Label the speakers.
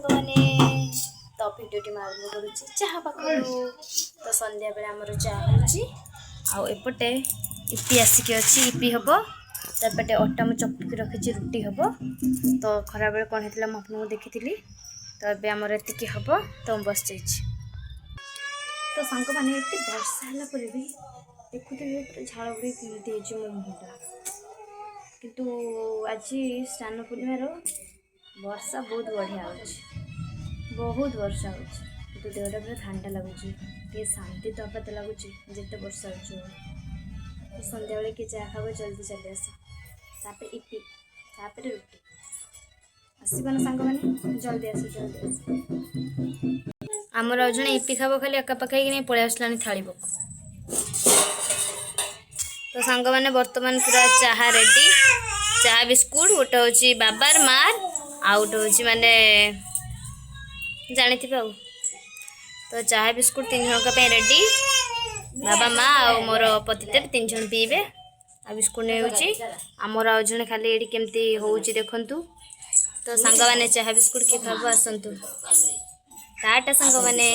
Speaker 1: ସାଙ୍ଗମାନେ ତ ଭିଡ଼ିଓଟି ମୁଁ ଆରମ୍ଭ କରୁଛି ଚାହା ପାଖରୁ। ତ ସନ୍ଧ୍ୟା ବେଳେ ଆମର ଚାହା ହେଉଛି ଆଉ ଏପଟେ ଇପି ଆସିକି ଅଛି, ଇପି ହେବ। ତ ଏପଟେ ଅଟା ମୁଁ ଚକଟିକି ରଖିଛି, ରୁଟି ହେବ। ତ ଖରାବେଳେ କ'ଣ ହେଇଥିଲା ମୁଁ ଆପଣଙ୍କୁ ଦେଖିଥିଲି। ତ ଏବେ ଆମର ଏତିକି ହେବ, ତ ମୁଁ ବସିଯାଇଛି। ତ ସାଙ୍ଗମାନେ ଏତେ ବର୍ଷା ହେଲା ପରେ ବି ଦେଖୁଥିବେ ପୁରା ଝାଳ ବୁଡ଼ି କେମିତି ହେଇଛି ମୋ ମୁହଁଟା। କିନ୍ତୁ ଆଜି ସ୍ନାନ ପୂର୍ଣ୍ଣିମାର ବର୍ଷା ବହୁତ ବଢ଼ିଆ ହେଉଛି, ବହୁତ ବର୍ଷା ହେଉଛି। କିନ୍ତୁ ଦେହଟା ପୁରା ଥଣ୍ଡା ଲାଗୁଛି, ଟିକେ ଶାନ୍ତି ତ ହବାତ ଲାଗୁଛି ଯେତେ ବର୍ଷା ହେଉଛି। ସନ୍ଧ୍ୟାବେଳେ କିଏ ଚାହା ଖାଇବ ଜଲ୍ଦି ଚାଲି ଆସ, ତାପରେ ଇପି, ତାପରେ ରୁଟି। ଆସିବ ନା ସାଙ୍ଗମାନେ, ଜଲ୍ଦି ଆସ ଜଲ୍ଦି ଆସ। ଆମର ଆଉ ଜଣେ ଇପି ଖାଇବ ଖାଲି ଆଖାପାଖି ହେଇକି ନେଇ ପଳେଇ ଆସିଲାଣି ଥାଳିବାକୁ। ତ ସାଙ୍ଗମାନେ ବର୍ତ୍ତମାନ ପୁରା ଚାହା ରେଡ଼ି। ଚାହା ବିସ୍କୁଟ ଗୋଟେ ହେଉଛି ବାବାର ମାର, ଆଉ ଗୋଟେ ହେଉଛି ମାନେ ଜାଣିଥିବେ ଆଉ। ତ ଚାହା ବିସ୍କୁଟ 3 ଜଣଙ୍କ ପାଇଁ ରେଡ଼ି। ବାବା ମା ଆଉ ମୋର ପତିଦେବ 3 ଜଣ ପିଇବେ। ଆଉ ବିସ୍କୁଟ ନେଉଛି ଆମର। ଆଉ ଜଣେ ଖାଲି ଏଠି କେମିତି ହେଉଛି ଦେଖନ୍ତୁ। ତ ସାଙ୍ଗମାନେ ଚାହା ବିସ୍କୁଟ କିଏ ଖାଇବ ଆସନ୍ତୁ। ଟାଟା ସାଙ୍ଗମାନେ।